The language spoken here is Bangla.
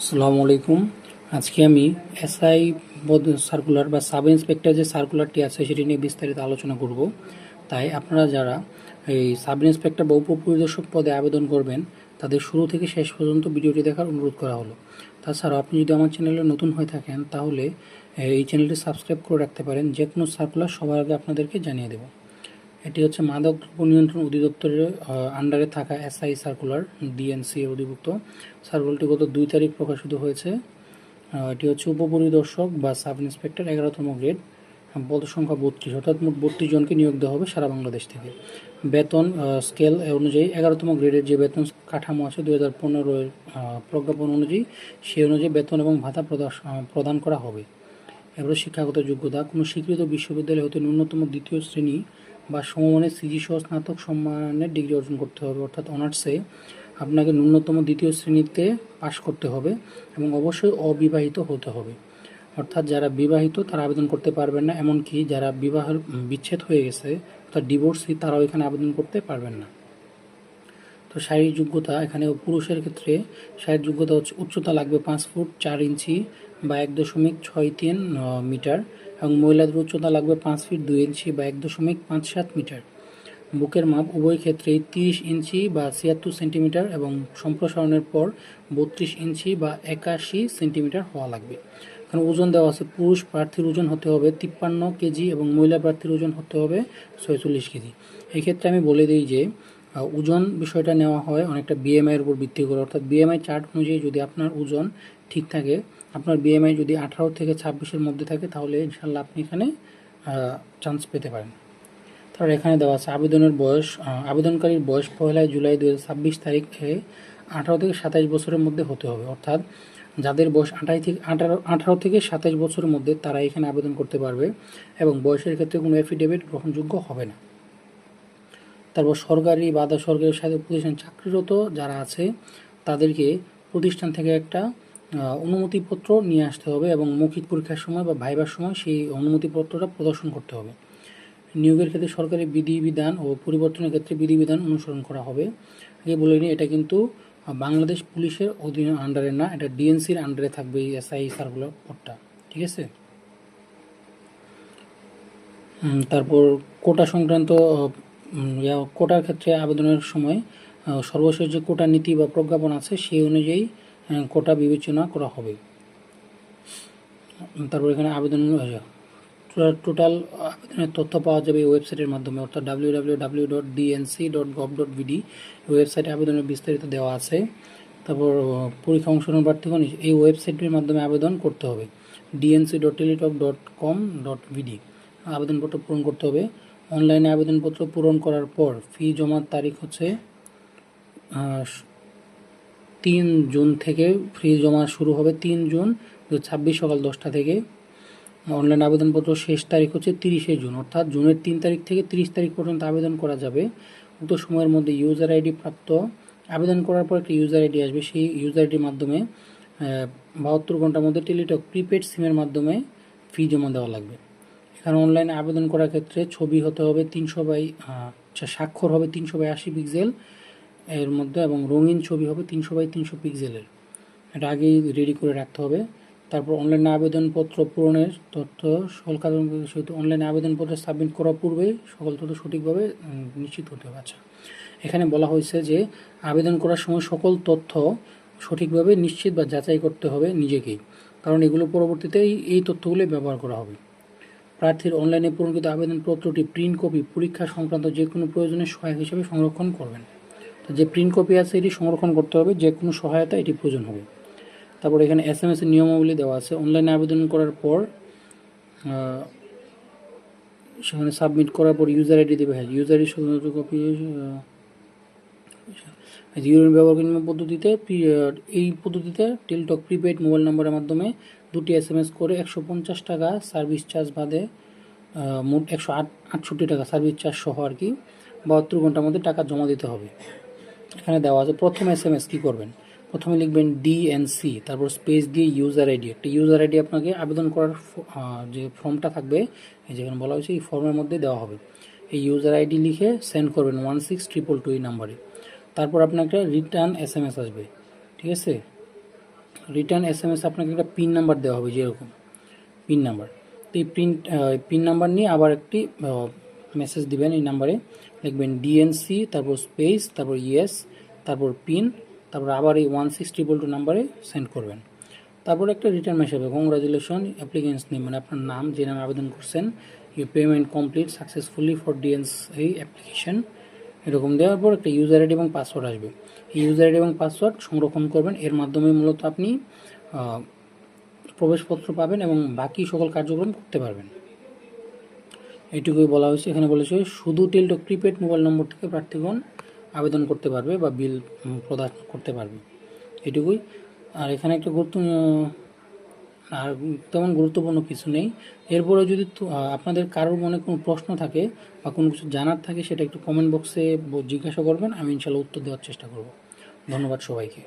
আসসালামু আলাইকুম। আজকে আমি এসআই সার্কুলার বা সাব ইন্সপেক্টর যে সার্কুলারটি আছে সেটি নিয়ে বিস্তারিত আলোচনা করব। তাই আপনারা যারা এই সাব ইন্সপেক্টর বা উপপরিদর্শক পদে আবেদন করবেন তাদের শুরু থেকে শেষ পর্যন্ত ভিডিওটি দেখার অনুরোধ করা হলো। তাছাড়া আপনি যদি আমার চ্যানেলে নতুন হয়ে থাকেন তাহলে এই চ্যানেলটি সাবস্ক্রাইব করে রাখতে পারেন। যে কোনো সার্কুলার সবার আগে আপনাদেরকে জানিয়ে দেব। এটি হচ্ছে মাদক দ্রব্য নিয়ন্ত্রণ অধিদপ্তরের আন্ডারে থাকা এসআই সার্কুলার, ডিএনসি এর অধিভুক্ত। সার্কুলারটি গত 2 তারিখ প্রকাশিত হয়েছে। এটি হচ্ছে উপপরিদর্শক বা সাব ইন্সপেক্টর 11তম গ্রেড, পদ সংখ্যা 32, অর্থাৎ মোট 32 জনকে নিয়োগ দেওয়া হবে সারা বাংলাদেশ থেকে। বেতন স্কেল অনুযায়ী 11তম গ্রেডের যে বেতন কাঠামো আছে 2015 এর প্রজ্ঞাপন অনুযায়ী সেই অনুযায়ী বেতন এবং ভাতা প্রদান করা হবে। এবারে শিক্ষাগত যোগ্যতা, কোনো স্বীকৃত বিশ্ববিদ্যালয় হতে ন্যূনতম 2য় শ্রেণী বা সমমানের সিজি সহ স্নাতক সম্মানের ডিগ্রি অর্জন করতে হবে, অর্থাৎ অনার্সে আপনাকে ন্যূনতম 2য় শ্রেণীতে পাশ করতে হবে এবং অবশ্যই অবিবাহিত হতে হবে। অর্থাৎ যারা বিবাহিত তারা আবেদন করতে পারবেন না, এমনকি যারা বিচ্ছেদ হয়ে গেছে অর্থাৎ ডিভোর্সি তারাও এখানে আবেদন করতে পারবেন না। তো শারীরিক যোগ্যতা, এখানে পুরুষের ক্ষেত্রে শারীরিক যোগ্যতা হচ্ছে উচ্চতা লাগবে 5 ফুট 4 ইঞ্চি বা 1.63 মিটার, এবং মহিলাদের উচ্চতা লাগবে 5 ফিট 2 ইঞ্চি বা 1.57 মিটার। বুকের মাপ উভয় ক্ষেত্রেই 30 ইঞ্চি বা 76 সেন্টিমিটার এবং সম্প্রসারণের পর 32 ইঞ্চি বা 81 সেন্টিমিটার হওয়া লাগবে। এখানে ওজন দেওয়া আছে, পুরুষ প্রার্থীর ওজন হতে হবে 53 কেজি এবং মহিলা প্রার্থীর ওজন হতে হবে 46 কেজি। এই ক্ষেত্রে আমি বলে দিই যে ওজন বিষয়টা নেওয়া হয় অনেকটা বিএমআইয়ের উপর ভিত্তি করে, অর্থাৎ বিএমআই চার্ট অনুযায়ী যদি আপনার ওজন ঠিক থাকে, আপনার বিএমআই যদি 18 থেকে 26-এর মধ্যে থাকে তাহলে ইনশাল্লাহ আপনি এখানে চান্স পেতে পারেন। তারপর এখানে দেওয়া আছে আবেদনের বয়স, আবেদনকারীর বয়স 1 জুলাই 2026 তারিখে 18 থেকে 27 বছরের মধ্যে হতে হবে, অর্থাৎ যাদের বয়স 18 থেকে 27 বছরের মধ্যে তারা এখানে আবেদন করতে পারবে এবং বয়সের ক্ষেত্রে কোনো এফিডেভিট গ্রহণযোগ্য হবে না। তারপর সরকারি বা আধা সরকারি সাথে প্রতিষ্ঠান চাকরিরত যারা আছে তাদেরকে প্রতিষ্ঠান থেকে একটা অনুমতিপত্র নিয়ে আসতে হবে এবং মৌখিক পরীক্ষার সময় বা ভাইবার সময় সেই অনুমতিপত্রটা প্রদর্শন করতে হবে। নিয়োগের ক্ষেত্রে সরকারি বিধিবিধান ও পরিবর্তনের ক্ষেত্রে বিধিবিধান অনুসরণ করা হবে। আগে বলে নিই, এটা কিন্তু বাংলাদেশ পুলিশের অধীনে আন্ডারে না, এটা ডিএনসির আন্ডারে থাকবে এই এসআই সার্কুলার পদটা, ঠিক আছে। তারপর কোটা সংক্রান্ত কোটার ক্ষেত্রে আবেদনের সময় সর্বশেষ যে কোটা নীতি বা প্রজ্ঞাপন আছে সেই অনুযায়ী কোটা বিবেচনা করা হবে। তারপর এখানে আবেদন টোটাল আবেদনের তথ্য পাওয়া যাবে এই ওয়েবসাইটের মাধ্যমে, অর্থাৎ www.dnc.gov.bd ওয়েবসাইটে আবেদনের বিস্তারিত দেওয়া আছে। তারপর পরীক্ষা অংশগ্রহণ প্রার্থীগণ এই ওয়েবসাইটের মাধ্যমে আবেদন করতে হবে, dnc.teletalk.com.bd আবেদনপত্র পূরণ করতে হবে। অনলাইনে আবেদনপত্র পূরণ করার পর ফি জমার তারিখ হচ্ছে 3 জুন থেকে, ফি জমা শুরু হবে 3 জুন 2026 সকাল 10টা থেকে। অনলাইন আবেদনপত্র শেষ তারিখ হচ্ছে 30 জুন, অর্থাৎ জুনের 3 তারিখ থেকে 30 তারিখ পর্যন্ত আবেদন করা যাবে। উক্ত সময়ের মধ্যে ইউজার আইডি প্রাপ্ত, আবেদন করার পর একটা ইউজার আইডি আসবে, সেই ইউজার আইডির মাধ্যমে 72 ঘন্টার মধ্যে টেলিটক প্রিপেড সিমের মাধ্যমে ফি জমা দেওয়া লাগবে। এখানে অনলাইনে আবেদন করার ক্ষেত্রে ছবি হতে হবে 300 স্বাক্ষর হবে 300/80 পিক্সেল এর মধ্যে এবং রঙিন ছবি হবে 300/300 পিক্সেলের, এটা আগেই রেডি করে রাখতে হবে। তারপর অনলাইনে আবেদনপত্র পূরণের তথ্য সহিত অনলাইনে আবেদনপত্র সাবমিট করার পূর্বে সকল তথ্য সঠিকভাবে নিশ্চিত হতে হবে। আচ্ছা, এখানে বলা হয়েছে যে আবেদন করার সময় সকল তথ্য সঠিকভাবে নিশ্চিত বা যাচাই করতে হবে নিজেকেই, কারণ এগুলো পরবর্তীতে এই তথ্যগুলি ব্যবহার করা হবে। প্রার্থীর অনলাইনে পূরণকৃত আবেদনপত্রটি প্রিন্ট কপি পরীক্ষা সংক্রান্ত যে কোনো প্রয়োজনের সহায়ক হিসেবে সংরক্ষণ করবেন। তো যে প্রিন্ট কপি আছে এটি সংরক্ষণ করতে হবে, যে কোনো সহায়তা এটি প্রয়োজন হবে। তারপর এখানে SMS এর নিয়মাবলী দেওয়া আছে। অনলাইনে আবেদন করার পর সেখানে সাবমিট করার পর ইউজার আইডি দেবে, হ্যাঁ ইউজার আইডি শুধুমাত্র কপি ইউনিয়ন ব্যবহার পদ্ধতিতে, এই পদ্ধতিতে টেলিটক প্রিপেড মোবাইল নম্বরের মাধ্যমে 2টি SMS করে 150 টাকা সার্ভিস চার্জ বাদে মোট 168 টাকা সার্ভিস চার্জ সহ আর কি 72 ঘন্টার মধ্যে টাকা জমা দিতে হবে। এখানে দেওয়া আছে প্রথম SMS কী করবেন, প্রথমে লিখবেন ডিএনসি, তারপর স্পেস দিয়ে ইউজার আইডি, একটা ইউজার আইডি আপনাকে আবেদন করার যে ফর্মটা থাকবে এই যেখানে বলা হয়েছে এই ফর্মের মধ্যে দেওয়া হবে, এই ইউজার আইডি লিখে সেন্ড করবেন 16222 এই নাম্বারে। তারপর আপনার একটা রিটার্ন SMS আসবে, ঠিক আছে। রিটার্ন SMS আপনাকে একটা পিন নাম্বার দেওয়া হবে, যেরকম পিন নাম্বার। তো এই পিন নাম্বার নিয়ে আবার একটি মেসেজ দিবেন। এই নাম্বারে লিখবেন DNC, তারপর স্পেস, তারপর ইয়েস, তারপর পিন, তারপর আবার এই 1622 নাম্বারে সেন্ড করবেন। তারপর একটা রিটার্ন মেসেজ হবে, কংগ্রাচুলেশন অ্যাপ্লিকেন্টস নেম, মানে আপনার নাম, যে নামে আবেদন করছেন, you payment complete successfully for DNC application, এরকম দেওয়ার পর একটা ইউজার আইডি এবং পাসওয়ার্ড আসবে। এই ইউজার আইডি এবং পাসওয়ার্ড সংরক্ষণ করবেন, এর মাধ্যমে মূলত আপনি প্রবেশপত্র পাবেন এবং বাকি সকল কার্যক্রম করতে পারবেন। এইটুকুই বলা হয়েছে। এখানে বলেছে শুধু টেলটক প্রিপেড মোবাইল নম্বর থেকে প্রার্থীগণ আবেদন করতে পারবে বা বিল প্রদান করতে পারবে, এটুকুই। আর এখানে একটা আর তেমন গুরুত্বপূর্ণ কিছু নেই। এরপরে যদি আপনাদের কারোর মনে কোনো প্রশ্ন থাকে বা কোনো কিছু জানার থাকে, সেটা একটু কমেন্ট বক্সে জিজ্ঞাসা করবেন, আমি ইনশাল্লাহ উত্তর দেওয়ার চেষ্টা করব। ধন্যবাদ সবাইকে।